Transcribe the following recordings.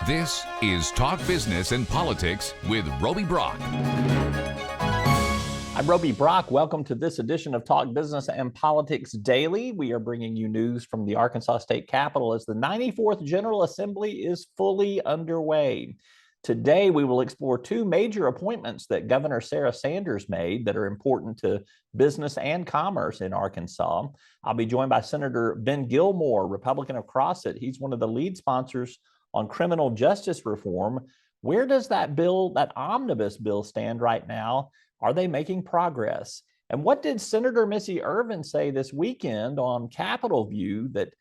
This is Talk Business and Politics with Roby Brock. I'm Roby Brock. Welcome to this edition of Talk Business and Politics Daily. We are bringing you news from the Arkansas State Capitol as the 94th General Assembly is fully underway. Today, we will explore two major appointments that Governor Sarah Sanders made that are important to business and commerce in Arkansas. I'll be joined by Senator Ben Gilmore, Republican of R-Crossett. He's one of the lead sponsors on criminal justice reform. Where does that bill, that omnibus bill, stand right now? Are they making progress? And what did Senator Missy Irvin say this weekend on Capitol View that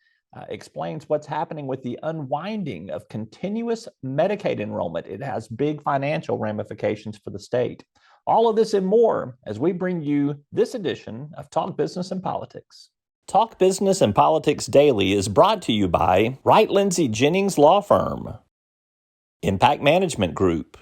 explains what's happening with the unwinding of continuous Medicaid enrollment? It has big financial ramifications for the state. All of this and more as we bring you this edition of Talk Business and Politics. Talk Business and Politics Daily is brought to you by Wright Lindsay Jennings Law Firm, Impact Management Group,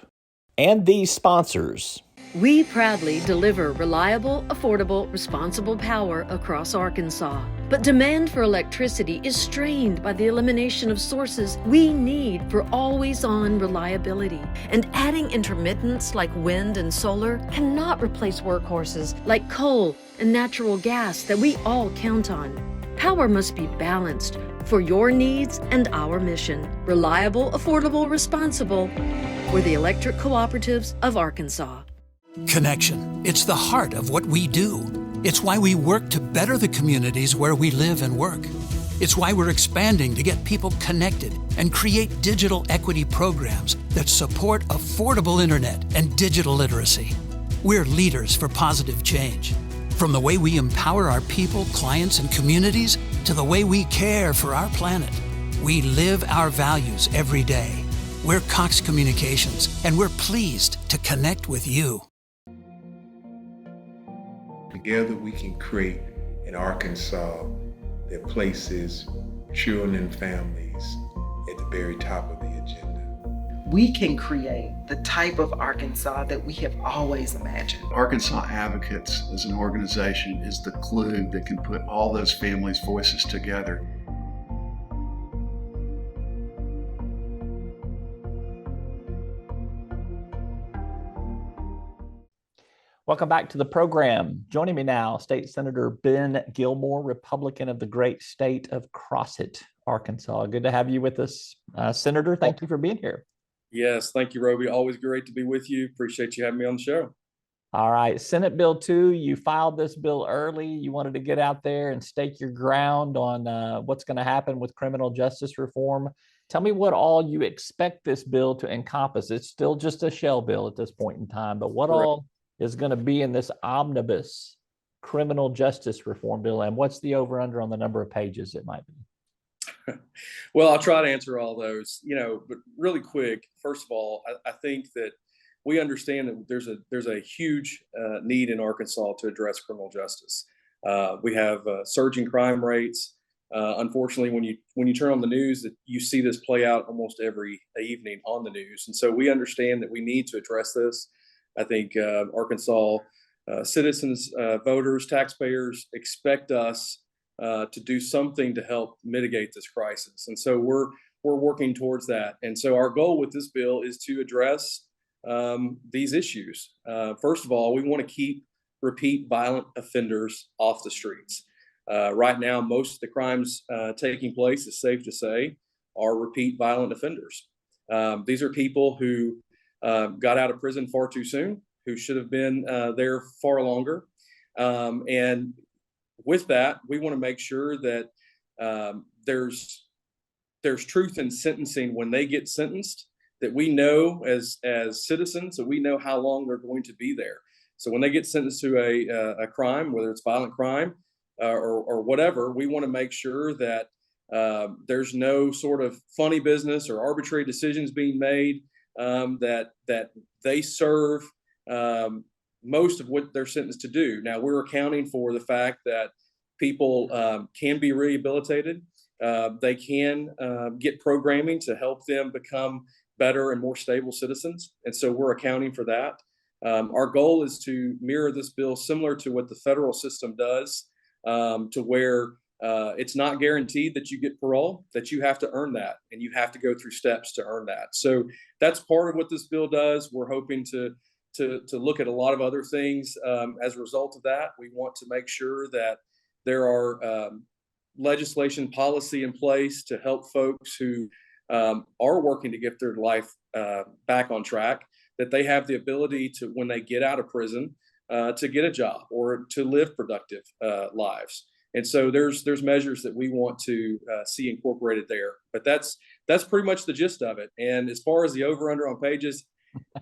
and these sponsors. We proudly deliver reliable, affordable, responsible power across Arkansas. But demand for electricity is strained by the elimination of sources we need for always-on reliability. And adding intermittents like wind and solar cannot replace workhorses like coal and natural gas that we all count on. Power must be balanced for your needs and our mission. Reliable, affordable, responsible. We're the Electric Cooperatives of Arkansas. Connection. It's the heart of what we do. It's why we work to better the communities where we live and work. It's why we're expanding to get people connected and create digital equity programs that support affordable internet and digital literacy. We're leaders for positive change. From the way we empower our people, clients, and communities to the way we care for our planet. We live our values every day. We're Cox Communications, and we're pleased to connect with you. Together we can create an Arkansas that places children and families at the very top of the agenda. We can create the type of Arkansas that we have always imagined. Arkansas Advocates as an organization is the glue that can put all those families' voices together. Welcome back to the program. Joining me now, State Senator Ben Gilmore, Republican of the great state of R-Crossett, Arkansas. Good to have you with us, Senator. Thank you for being here. Yes, thank you, Roby. Always great to be with you. Appreciate you having me on the show. All right, Senate Bill 2, you filed this bill early. You wanted to get out there and stake your ground on what's going to happen with criminal justice reform. Tell me what all you expect this bill to encompass. It's still just a shell bill at this point in time, but what all is going to be in this omnibus criminal justice reform bill, and what's the over-under on the number of pages it might be? Well, I'll try to answer all those, but really quick. First of all, I think that we understand that there's a huge need in Arkansas to address criminal justice. We have surging crime rates. Unfortunately, when you turn on the news, that you see this play out almost every evening on the news, and so we understand that we need to address this. I think Arkansas citizens, voters, taxpayers expect us to do something to help mitigate this crisis, and so we're working towards that. And so our goal with this bill is to address these issues. First of all, we want to keep repeat violent offenders off the streets. Right now, most of the crimes taking place, it's safe to say, are repeat violent offenders. These are people who got out of prison far too soon, who should have been there far longer. And with that, we want to make sure that there's truth in sentencing when they get sentenced, that we know as citizens, that we know how long they're going to be there. So when they get sentenced to a crime, whether it's violent crime or whatever, we want to make sure that there's no sort of funny business or arbitrary decisions being made, that they serve most of what they're sentenced to do. Now, we're accounting for the fact that people can be rehabilitated. They can get programming to help them become better and more stable citizens. And so we're accounting for that. Our goal is to mirror this bill similar to what the federal system does, to where It's not guaranteed that you get parole, that you have to earn that, and you have to go through steps to earn that. So that's part of what this bill does. We're hoping to look at a lot of other things as a result of that. We want to make sure that there are legislation policy in place to help folks who are working to get their life back on track, that they have the ability to, when they get out of prison, to get a job or to live productive lives. And so there's measures that we want to see incorporated there. But that's pretty much the gist of it. And as far as the over/under on pages,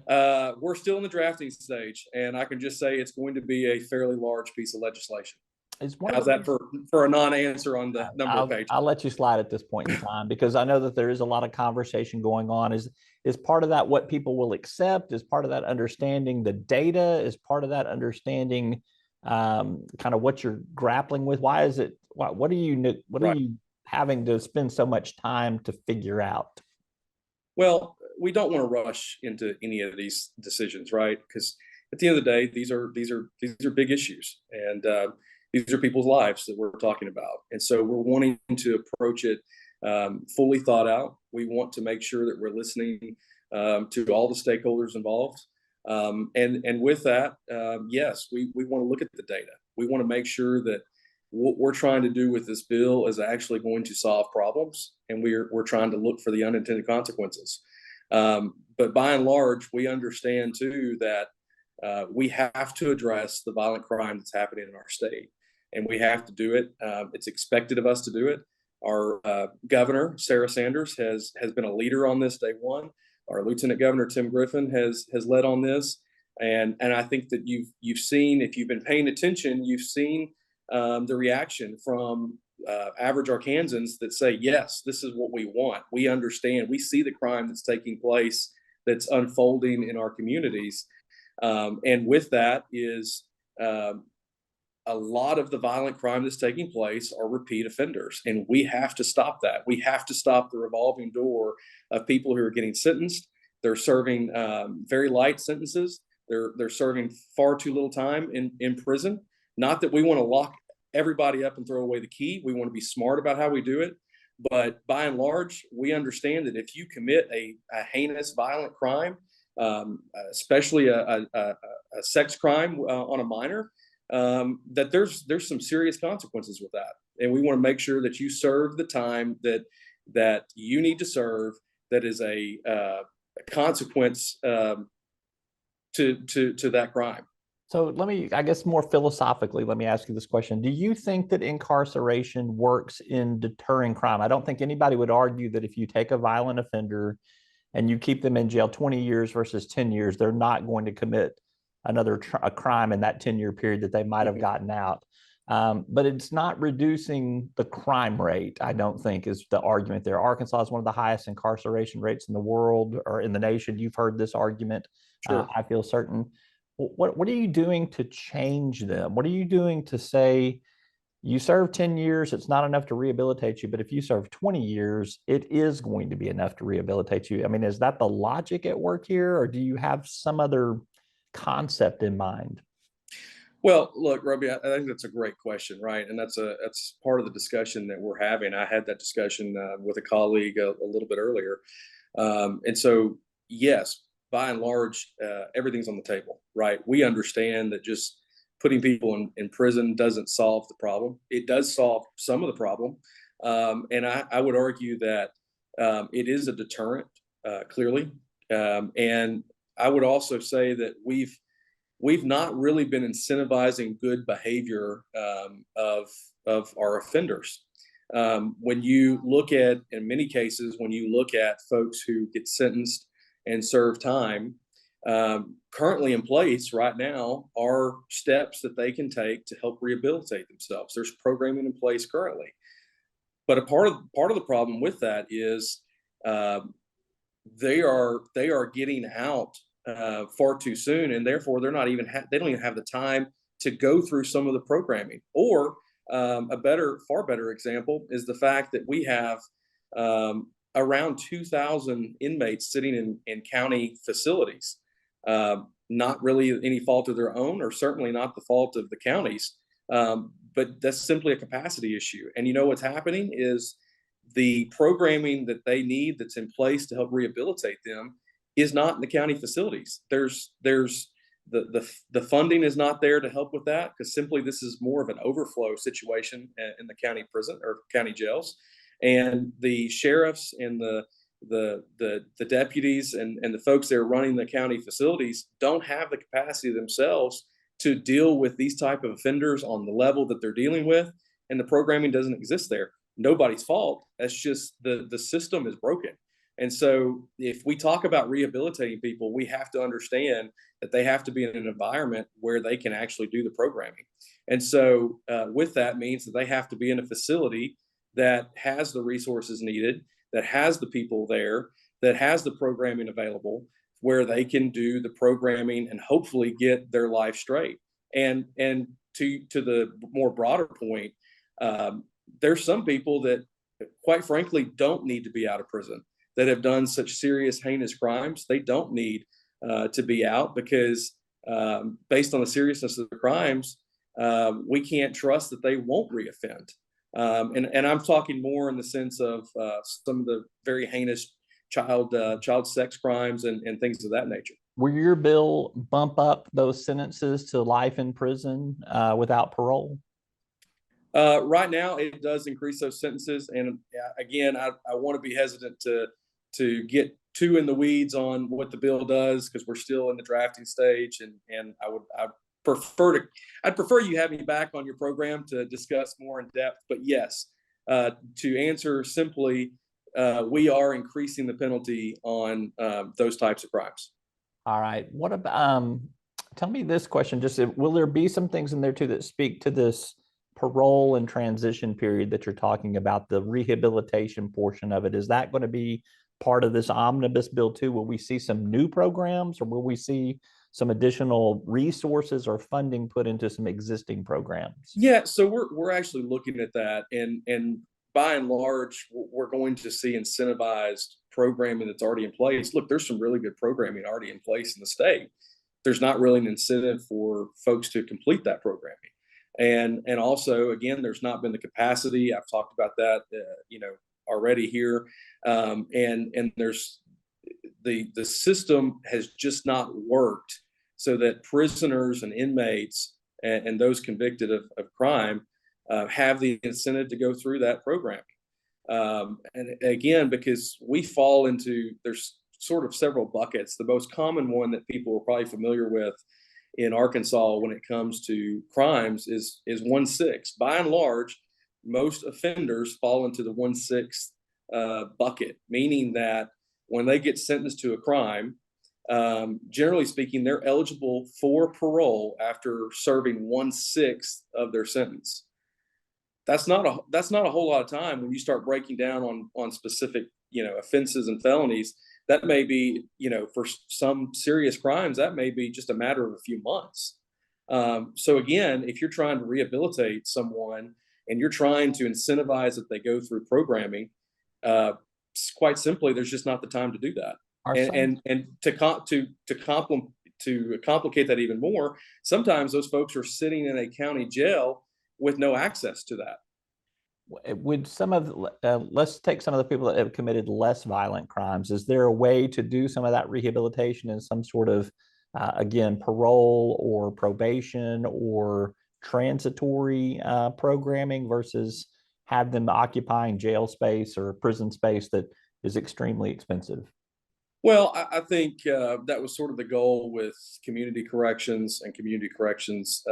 we're still in the drafting stage, and I can just say it's going to be a fairly large piece of legislation. How's that for a non-answer on the number of pages? I'll let you slide at this point in time, because I know that there is a lot of conversation going on. Is part of that what people will accept? Is part of that understanding the data? Is part of that understanding kind of what you're grappling with? Why is it? What are you having to spend so much time to figure out? Well, we don't want to rush into any of these decisions, right? Because at the end of the day, these are big issues, and these are people's lives that we're talking about. And so we're wanting to approach it fully thought out. We want to make sure that we're listening to all the stakeholders involved. And with that, yes, we want to look at the data. We want to make sure that what we're trying to do with this bill is actually going to solve problems, and we're trying to look for the unintended consequences. But by and large, we understand too that we have to address the violent crime that's happening in our state, and we have to do it. It's expected of us to do it. Our governor, Sarah Sanders, has been a leader on this day one. Our Lieutenant Governor, Tim Griffin, has led on this. And I think that you've seen, if you've been paying attention, you've seen the reaction from average Arkansans that say, yes, this is what we want. We understand. We see the crime that's taking place, that's unfolding in our communities. And with that is a lot of the violent crime that's taking place are repeat offenders. And we have to stop that. We have to stop the revolving door of people who are getting sentenced. They're serving very light sentences. They're serving far too little time in prison. Not that we want to lock everybody up and throw away the key. We want to be smart about how we do it. But by and large, we understand that if you commit a heinous violent crime, especially a sex crime on a minor, that there's some serious consequences with that. And we want to make sure that you serve the time that you need to serve, that is a consequence to that crime. So I guess more philosophically, let me ask you this question. Do you think that incarceration works in deterring crime? I don't think anybody would argue that if you take a violent offender and you keep them in jail 20 years versus 10 years, they're not going to commit a crime in that 10-year period that they might have gotten out. But it's not reducing the crime rate, I don't think, is the argument there. Arkansas is one of the highest incarceration rates in the world or in the nation. You've heard this argument, sure. I feel certain. What are you doing to change them? What are you doing to say, you serve 10 years, it's not enough to rehabilitate you, but if you serve 20 years, it is going to be enough to rehabilitate you? I mean, is that the logic at work here, or do you have some other concept in mind? Well, look, Robbie, I think that's a great question, right? And that's part of the discussion that we're having. I had that discussion with a colleague a little bit earlier. And so, yes, by and large, everything's on the table, right? We understand that just putting people in prison doesn't solve the problem. It does solve some of the problem. And I would argue that it is a deterrent, clearly. And I would also say that we've not really been incentivizing good behavior of our offenders. When you look at, in many cases, when you look at folks who get sentenced and serve time, currently in place right now are steps that they can take to help rehabilitate themselves. There's programming in place currently. But a part of the problem with that is they are getting out far too soon, and therefore they don't even have the time to go through some of the programming. Or far better example is the fact that we have around 2,000 inmates sitting in county facilities, not really any fault of their own, or certainly not the fault of the counties, but but that's simply a capacity issue. And you know what's happening is the programming that they need that's in place to help rehabilitate them is not in the county facilities. There's the funding is not there to help with that, because simply this is more of an overflow situation in the county prison or county jails, and the sheriffs and the deputies and the folks that are running the county facilities don't have the capacity themselves to deal with these type of offenders on the level that they're dealing with, and the programming doesn't exist there. Nobody's fault. That's just the system is broken. And so if we talk about rehabilitating people, we have to understand that they have to be in an environment where they can actually do the programming. And so with that means that they have to be in a facility that has the resources needed, that has the people there, that has the programming available, where they can do the programming and hopefully get their life straight. And to the more broader point, there's some people that, quite frankly, don't need to be out of prison, that have done such serious, heinous crimes. They don't need to be out, because based on the seriousness of the crimes, we can't trust that they won't reoffend. And I'm talking more in the sense of some of the very heinous child sex crimes and things of that nature. Will your bill bump up those sentences to life in prison without parole? Right now, it does increase those sentences. And again, I want to be hesitant to get too in the weeds on what the bill does, because we're still in the drafting stage. And I'd prefer you have me back on your program to discuss more in depth. But yes, to answer simply, we are increasing the penalty on those types of crimes. All right. What about, tell me this question, just will there be some things in there too that speak to this parole and transition period that you're talking about, the rehabilitation portion of it? Is that going to be part of this omnibus bill too? Will we see some new programs, or will we see some additional resources or funding put into some existing programs? Yeah, so we're actually looking at that, and by and large, we're going to see incentivized programming that's already in place. Look, there's some really good programming already in place in the state. There's not really an incentive for folks to complete that programming. And also, again, there's not been the capacity. I've talked about that, already here. And there's the system has just not worked so that prisoners and inmates and those convicted of crime have the incentive to go through that program. And again, because we fall into, there's sort of several buckets. The most common one that people are probably familiar with in Arkansas when it comes to crimes is 1/6. By and large, most offenders fall into the 1/6 bucket, meaning that when they get sentenced to a crime, generally speaking, they're eligible for parole after serving 1/6 of their sentence. That's not a whole lot of time when you start breaking down on specific offenses and felonies. That may be, for some serious crimes, that may be just a matter of a few months. So again, if you're trying to rehabilitate someone and you're trying to incentivize that they go through programming, quite simply, there's just not the time to do that. And to complicate that even more, sometimes those folks are sitting in a county jail with no access to that. Would some of let's take some of the people that have committed less violent crimes. Is there a way to do some of that rehabilitation in some sort of, again, parole or probation or transitory programming versus have them occupying jail space or prison space that is extremely expensive? Well, I think that was sort of the goal with community corrections, and community corrections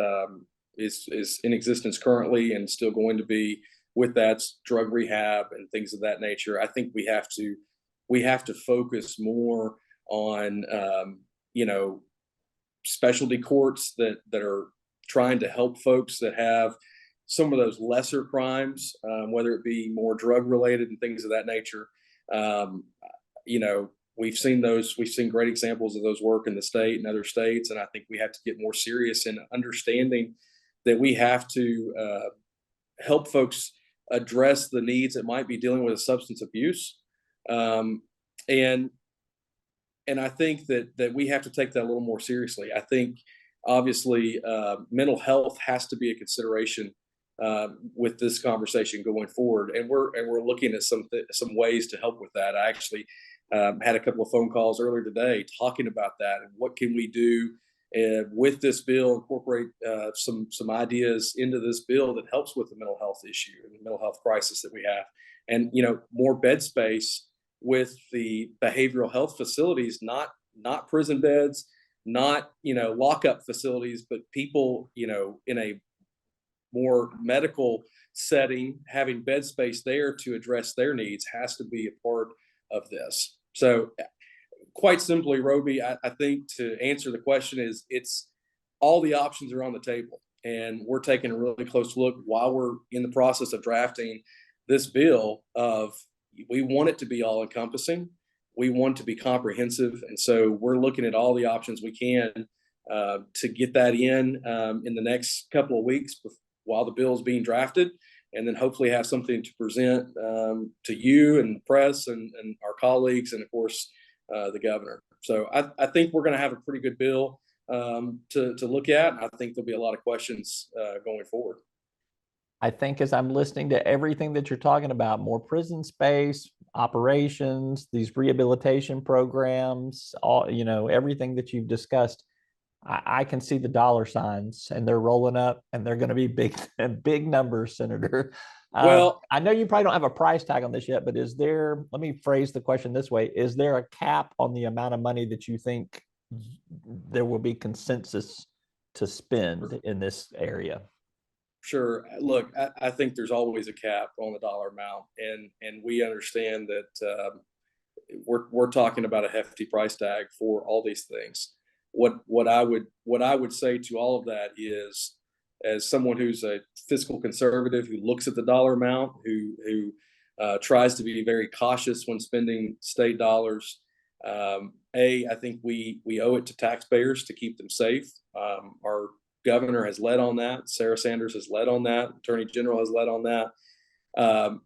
is in existence currently and still going to be. With that, drug rehab and things of that nature. I think we have to focus more on specialty courts that are trying to help folks that have some of those lesser crimes, whether it be more drug related and things of that nature. We've seen great examples of those work in the state and other states, and I think we have to get more serious in understanding that we have to help folks address the needs that might be dealing with a substance abuse. And I think that we have to take that a little more seriously. I think obviously mental health has to be a consideration with this conversation going forward. And we're looking at some ways to help with that. I actually had a couple of phone calls earlier today talking about that and what can we do with this bill, incorporate some ideas into this bill that helps with the mental health issue and the mental health crisis that we have. And, more bed space with the behavioral health facilities, not prison beds, not, lockup facilities, but people, in a more medical setting, having bed space there to address their needs has to be a part of this. So quite simply, Roby, I think to answer the question is it's all the options are on the table, and we're taking a really close look while we're in the process of drafting this bill of we want it to be all encompassing. We want to be comprehensive. And so we're looking at all the options we can to get that in the next couple of weeks while the bill is being drafted, and then hopefully have something to present to you and the press and our colleagues and, of course, the governor. So I think we're going to have a pretty good bill to look at. I think there'll be a lot of questions going forward. I think as I'm listening to everything that you're talking about, more prison space, operations, these rehabilitation programs, everything that you've discussed, I can see the dollar signs and they're rolling up and they're going to be big numbers, Senator. Well, I know you probably don't have a price tag on this yet, but let me phrase the question this way. Is there a cap on the amount of money that you think there will be consensus to spend in this area? Sure. Look, I think there's always a cap on the dollar amount, and we understand that we're talking about a hefty price tag for all these things. What I would say to all of that is, as someone who's a fiscal conservative who looks at the dollar amount, who tries to be very cautious when spending state dollars, I think we owe it to taxpayers to keep them safe. Our governor has led on that. Sarah Sanders has led on that. Attorney General has led on that.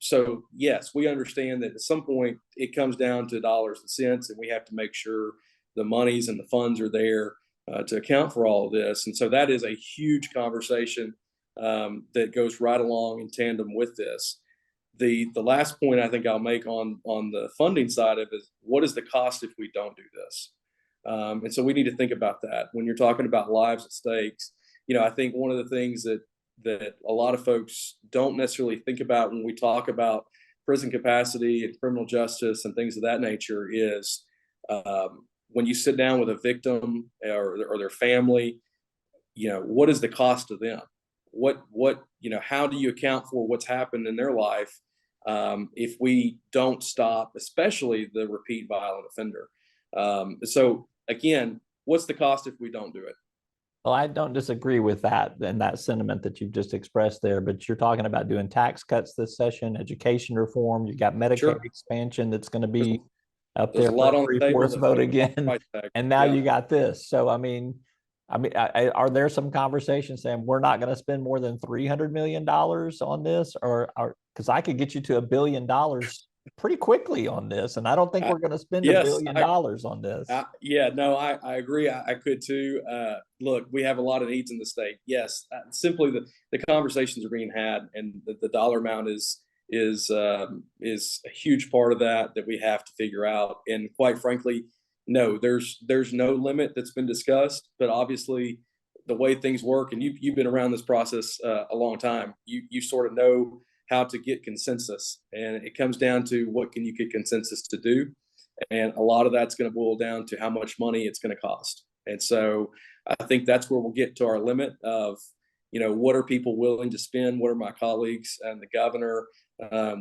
So yes, we understand that at some point it comes down to dollars and cents, and we have to make sure the monies and the funds are there to account for all of this. And so that is a huge conversation that goes right along in tandem with this. The last point I think I'll make on the funding side of it is, what is the cost if we don't do this? And so we need to think about that when you're talking about lives at stakes. I think one of the things that a lot of folks don't necessarily think about when we talk about prison capacity and criminal justice and things of that nature is when you sit down with a victim or their family, what is the cost to them? How do you account for what's happened in their life if we don't stop, especially the repeat violent offender? So again, what's the cost if we don't do it? Well, I don't disagree with that and that sentiment that you've just expressed there, but you're talking about doing tax cuts this session, education reform. You've got Medicaid expansion that's going to be up there for a 3/4 vote again. And now you got this. So, I mean, are there some conversations saying we're not going to spend more than $300 million on this, or because I could get you to $1 billion pretty quickly on this, and I don't think we're going to spend $1 billion on this. I agree. I could too. Look, we have a lot of needs in the state. Yes, simply the conversations are being had, and the dollar amount is a huge part of that we have to figure out. And quite frankly, no, there's no limit that's been discussed. But obviously, the way things work, and you've been around this process a long time, you sort of know how to get consensus, and it comes down to what can you get consensus to do, and a lot of that's going to boil down to how much money it's going to cost. And so I think that's where we'll get to our limit of, what are people willing to spend? What are my colleagues and the governor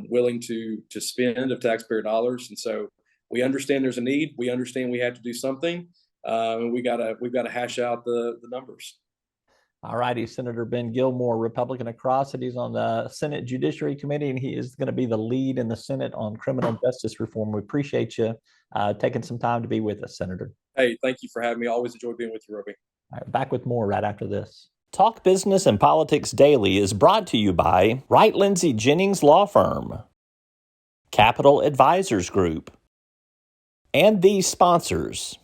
willing to spend of taxpayer dollars? And so we understand there's a need. We understand we have to do something, and we've got to hash out the numbers. All righty, Senator Ben Gilmore, Republican R-Crossett. He's on the Senate Judiciary Committee, and he is going to be the lead in the Senate on criminal justice reform. We appreciate you taking some time to be with us, Senator. Hey, thank you for having me. Always enjoy being with you, Roby. All right, back with more right after this. Talk Business and Politics Daily is brought to you by Wright Lindsay Jennings Law Firm, Capital Advisors Group, and these sponsors.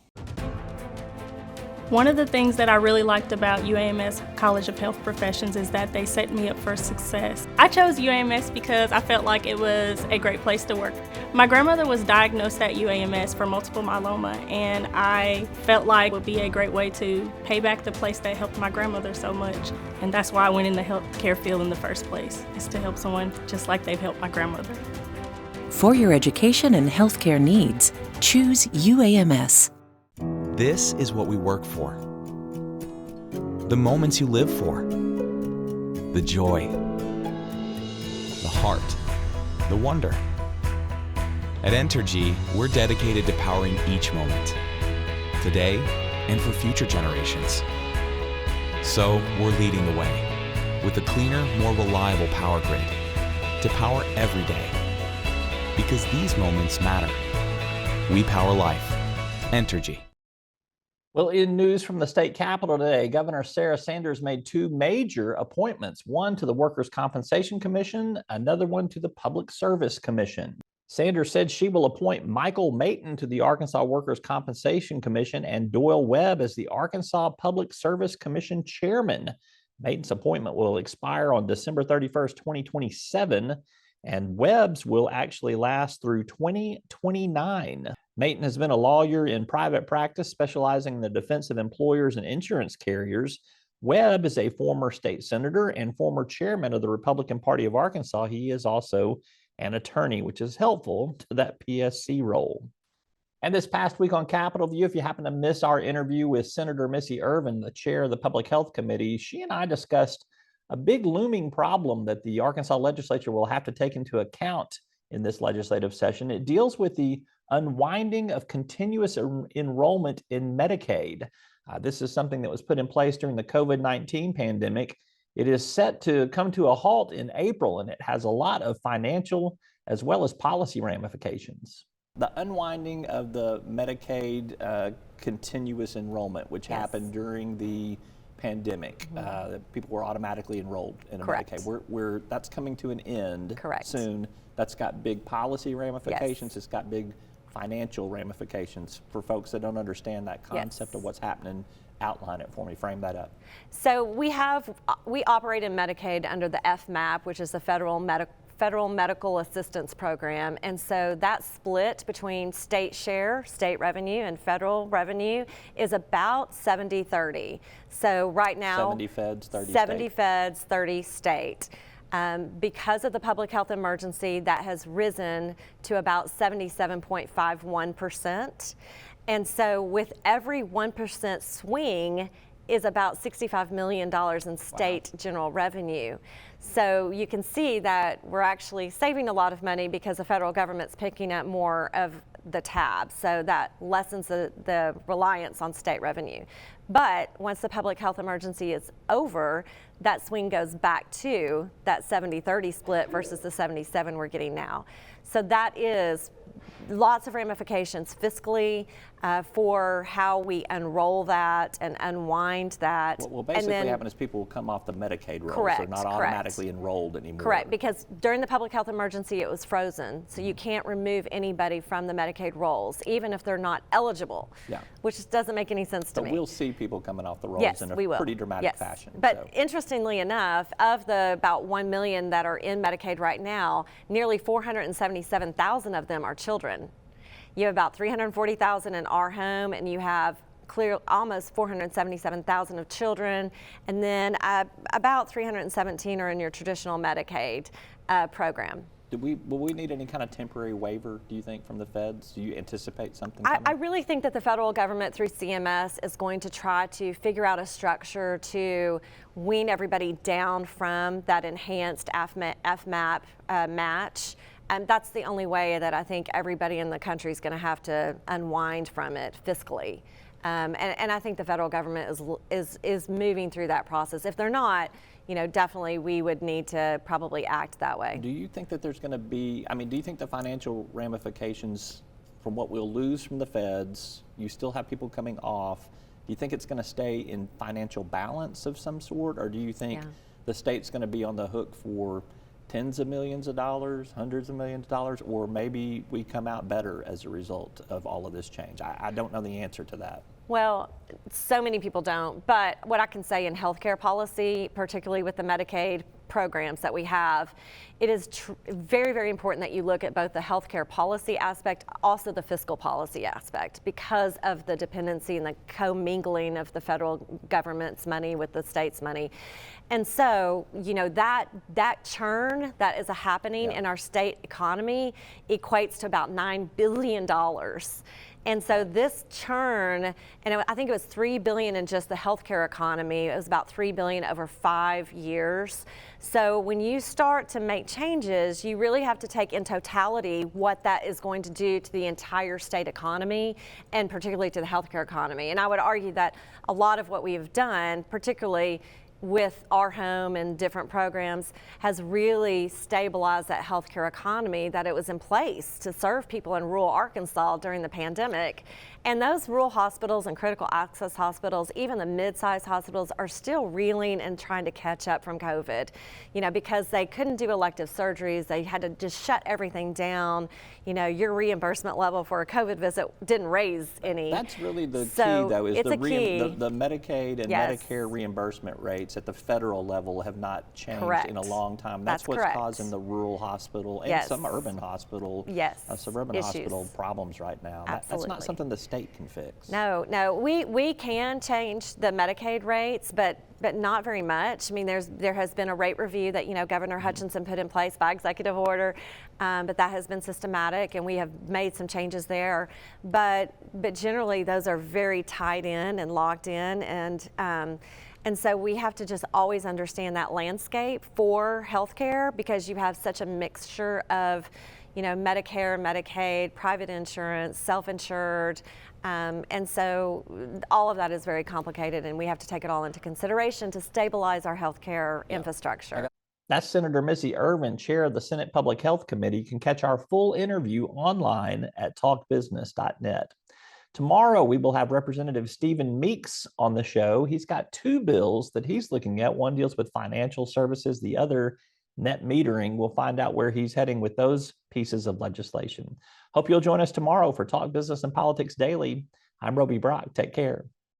One of the things that I really liked about UAMS College of Health Professions is that they set me up for success. I chose UAMS because I felt like it was a great place to work. My grandmother was diagnosed at UAMS for multiple myeloma, and I felt like it would be a great way to pay back the place that helped my grandmother so much. And that's why I went in the healthcare field in the first place, is to help someone just like they've helped my grandmother. For your education and healthcare needs, choose UAMS. This is what we work for. The moments you live for. The joy. The heart. The wonder. At Entergy, we're dedicated to powering each moment. Today and for future generations. So we're leading the way with a cleaner, more reliable power grid to power every day. Because these moments matter. We power life. Entergy. Well, in news from the state capitol today, Governor Sarah Sanders made two major appointments, one to the Workers' Compensation Commission, another one to the Public Service Commission. Sanders said she will appoint Michael Mayton to the Arkansas Workers' Compensation Commission and Doyle Webb as the Arkansas Public Service Commission chairman. Mayton's appointment will expire on December 31st, 2027, and Webb's will actually last through 2029. Mayton has been a lawyer in private practice, specializing in the defense of employers and insurance carriers. Webb is a former state senator and former chairman of the Republican Party of Arkansas. He is also an attorney, which is helpful to that PSC role. And this past week on Capitol View, if you happen to miss our interview with Senator Missy Irvin, the chair of the Public Health Committee, she and I discussed a big looming problem that the Arkansas legislature will have to take into account in this legislative session. It deals with the unwinding of continuous enrollment in Medicaid. This is something that was put in place during the COVID-19 pandemic. It is set to come to a halt in April, and it has a lot of financial as well as policy ramifications. The unwinding of the Medicaid continuous enrollment, which happened during the pandemic, people were automatically enrolled in a Medicaid. That's coming to an end soon. That's got big policy ramifications. It's got big financial ramifications for folks that don't understand that concept of what's happening. Outline it for me, frame that up. So we operate in Medicaid under the FMAP, which is the Federal Medical Assistance Program. And so that split between state share, state revenue, and federal revenue is about 70-30. So right now, 70 feds, 30 70 state. feds, 30 state. Because of the public health emergency, that has risen to about 77.51%. And so with every 1% swing is about $65 million in state general revenue. So you can see that we're actually saving a lot of money because the federal government's picking up more of the tab. So that lessens the reliance on state revenue. But once the public health emergency is over, that swing goes back to that 70-30 split versus the 77 we're getting now. So that is lots of ramifications fiscally for how we unroll that and unwind that. Well, basically what happens is people will come off the Medicaid rolls. They're not automatically enrolled anymore. Correct, because during the public health emergency it was frozen, so you can't remove anybody from the Medicaid rolls, even if they're not eligible, which doesn't make any sense to me. But we'll see people coming off the rolls in a pretty dramatic fashion. But interestingly enough, of the about 1 million that are in Medicaid right now, nearly 477,000 of them are children. You have about 340,000 in our home, and you have almost 477,000 of children, and then about 317 are in your traditional Medicaid program. Will we need any kind of temporary waiver, do you think, from the feds? Do you anticipate something I really think that the federal government through CMS is going to try to figure out a structure to wean everybody down from that enhanced FMAP match. And that's the only way that I think everybody in the country is going to have to unwind from it fiscally. And I think the federal government is moving through that process. If they're not, definitely we would need to probably act that way. Do you think that there's going to be, do you think the financial ramifications from what we'll lose from the feds, you still have people coming off, do you think it's going to stay in financial balance of some sort, or do you think the state's going to be on the hook for tens of millions of dollars, hundreds of millions of dollars, or maybe we come out better as a result of all of this change? I don't know the answer to that. Well, so many people don't, but what I can say in healthcare policy, particularly with the Medicaid programs that we have, it is very, very important that you look at both the healthcare policy aspect, also the fiscal policy aspect, because of the dependency and the commingling of the federal government's money with the state's money. And so, you know, that churn that is happening in our state economy equates to about $9 billion. And so this churn, and I think it was $3 billion in just the healthcare economy. It was about $3 billion over 5 years. So when you start to make changes, you really have to take in totality what that is going to do to the entire state economy, and particularly to the healthcare economy. And I would argue that a lot of what we have done, particularly with our home and different programs, has really stabilized that healthcare economy that it was in place to serve people in rural Arkansas during the pandemic. And those rural hospitals and critical access hospitals, even the mid-sized hospitals, are still reeling and trying to catch up from COVID, you know, because they couldn't do elective surgeries. They had to just shut everything down. You know, your reimbursement level for a COVID visit didn't raise any. That's really the key, though, is the Medicaid and Yes. Medicare reimbursement rates at the federal level have not changed Correct. in a long time. That's what's correct. causing the rural hospital and Yes. some urban hospital, Yes. Suburban Issues. hospital problems right now. That's Absolutely. not something the state can fix. No, we can change the Medicaid rates, but not very much. I mean, there has been a rate review that, you know, Governor Hutchinson put in place by executive order, but that has been systematic, and we have made some changes there. But generally, those are very tied in and locked in, and so we have to just always understand that landscape for healthcare, because you have such a mixture of, you know, Medicare, Medicaid, private insurance, self-insured. And so all of that is very complicated, and we have to take it all into consideration to stabilize our healthcare infrastructure. That's Senator Missy Irvin, chair of the Senate Public Health Committee. You can catch our full interview online at talkbusiness.net. Tomorrow, we will have Representative Stephen Meeks on the show. He's got 2 bills that he's looking at. One deals with financial services, the other net metering. We'll find out where he's heading with those pieces of legislation. Hope you'll join us tomorrow for Talk Business and Politics Daily. I'm Roby Brock. Take care.